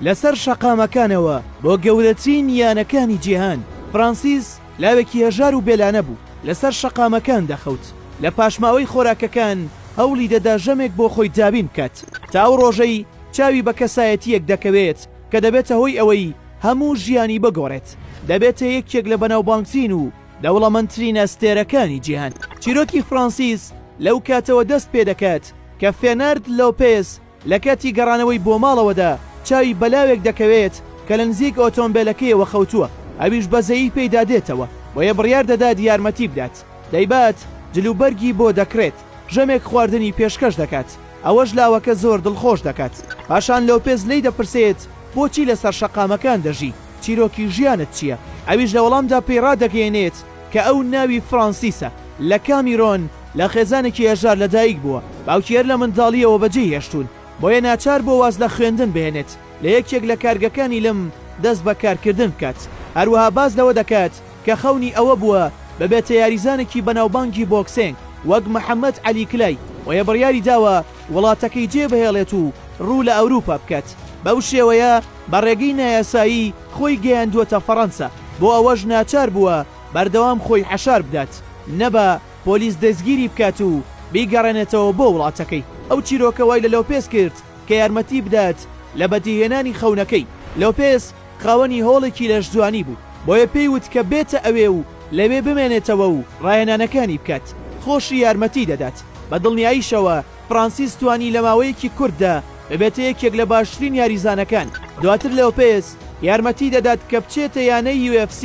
لەسەر شەقامەکانەوە بۆ گەورەترین یانەکانی جیهان. فرانسیس لاوێکی هەژار و بێلانە بوو، لەسەر شەقامەکان دەخەوت، لە پاشماوەی خۆراکەکان هەوڵی دەدا ژەمێک بۆ خۆی دابین بکات، تا ئەو ڕۆژەی چاوی بە کەسایەتیەک دەکەوێت کە دەبێتە هۆی ئەوەی هەموو ژیانی بگۆڕێت، دەبێتە یەکێک لە بەناوبانگترین و دەوڵەمەندترین ئەستێرەکانی جیهان. چیرۆکی فرانسیس لەو کاتەوە دەست پێ دەکات کە فێنارد لۆپێز لە کاتی گەڕانەوەی بۆ ماڵەوەدا چاوی بەلاوێک دەکەوێت کە لە نزیک ئۆتۆمبیلەکەیەوە خەوتووە، ئەویش بەزەیی پێیدا دێتەوە، بۆیە بڕیار دەدات یارمەتی بدات. دەیبات جلوبەرگی بۆ دەکرێت، ژەمێک خواردنی پێشکەش دەکات، ئەوەش لاوەکە زۆر دڵخۆش دەکات. پاشان لۆپێز لی دەپرسێت بۆچی لەسەر شەقامەکان دەژی، چیرۆکی ژیانت چییە؟ ئەویش لە وەڵامدا پێی ڕادەگەیەنێت کە ئەو ناوی فرانسیسە، لە کامیرۆن لە خێزانێکی هێژار لەدایک بووە، باوکی هەر لە منداڵیەوە بەجێ هێشتون، بۆیە ناچار بۆ واز لە خوێندن بهێنێت، لە یەکێک لە کارگەکانی لەم دەست بە کارکردن بکات. هەروەها باز لەوە دەکات کە خەونی ئەوە بووە بەبێتە یاریزانێکی بەناوبانگی بۆکسینگ وەک محەممەد عەلی کلای، وەیە بڕیاری داوە وڵاتەکەی جێبهێڵێت و ڕوو لە ئەوروپا بکات. بەو شێوەیە بەڕێگەی نایاسایی خۆی گەیاندووەتە فەڕەنسا، بۆ ئەوەش ناچار بووە بەردەوام خۆی حەشار بدات، نەبە پۆلیس دەستگیری بکات و بیگەڕێنێتەوە بۆ وڵاتەکەی. ئەو چیرۆکە وای لە لۆپێز کرد کە یارمەتی بدات لە بەدیهێنانی خەونەکەی. لۆپێز خاوەنی هۆڵێکی لەشجوانی بوو، بۆیە پێی وت کە بێتە ئەوێ و لەوێ بمێنێتەوە و ڕاهێنانەکانی بکات، خۆشی یارمەتی دەدات. بە دڵنیاییشەوە فرانسیس توانی لە ماوەیەکی کورتدا ببێتە یەکێک لە باشترین یاریزانەکان. دواتر لۆپێز یارمەتی دەدات کە بچێتە یانەی UFC،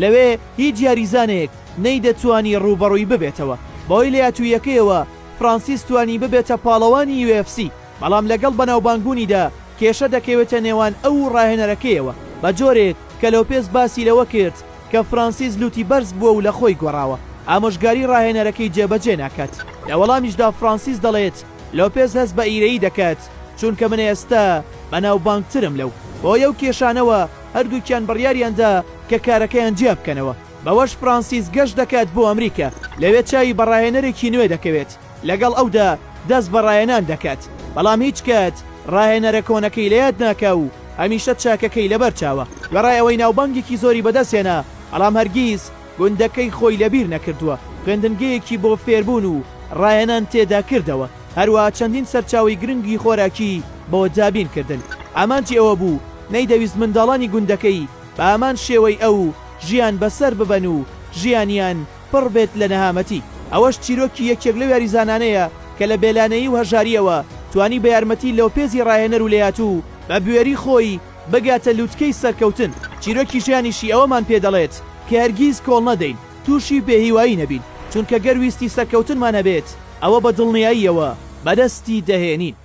لەوێ هیچ یاریزانێک نەیدەتوانی ڕوبەڕووی ببێتەوە. بەهۆی لە یاتوویەکەیەوە فرانسیس توانی ببێتە پاڵەوانی UFC، بەڵام لەگەڵ بەناوبانگبوونیدا کێشە دەکەوێتە نێوان ئەو ڕاهێنەرەکەیەوە، بە جۆرێک کە لۆپێز باسی لەوە کرد کە فرانسیس لوتی بەرز بووە و لە خۆی گۆڕاوە، ئامۆژگاری ڕاهێنەرەکەی جێبەجێ ناکات. لە وەڵامیشدا فرانسیس دەڵێت لۆپێز هەست بە ئیرەیی دەکات چونکە من ئێستا بەناوبانگترم لەو، بۆ یەو کێشانەوە هەردووکیان بڕیاریاندا کە کارەکەیان جیا بکەنەوە. بەوەش فرانسیس گەشت دەکات بۆ ئەمریکا، لەوێ چاوی بە ڕاهێنەرێکی نوێ دەکەوێت، لەگەڵ ئەودا دەست بە ڕاهێنان دەکات، بەڵام هیچ کات ڕاهێنەرە کۆنەکەی لە یاد ناکا و هەمیشە چاکەکەی لەبەر چاوە. گەڕای ئەوەی ناوبانگێکی زۆری بەدەستێنا، بەڵام هەرگیز گوندەکەی خۆی لەبیر نەکردووە، خوێندنگەیەکی بۆ فێربوون و ڕاهێنان تێدا کردەوە، هەروە چەندین سەرچاوی گرنگی خۆراکی بۆ دابین کردن. ئامانجی ئەوە بوو نەیدەویست منداڵانی گوندەکەی بە ئامان شێوەی ئەو ژیان بەسەر ببەن و ژیانیان پڕ بێت لە نەهامەتی. ئەوەش چیرۆکی یەکێک لەو یاریزانانەیە کە لە بێلانەیی و هەژاریەوە توانی بە یارمەتی لۆپێزی ڕاهێنەر و لێهاتوو بە بوێری خۆی بگاتە لووتکەی سەرکەوتن. چیرۆکی ژیانیشی ئەوەمان پێ دەڵێت کە هەرگیز کۆڵ نەدەین، تووشی بێهیوایی نەبین، چونکە گەرویستی سەرکەوتنمان هەبێت ئەوە بە دڵنیاییەوە بەدەستی دەهێنین.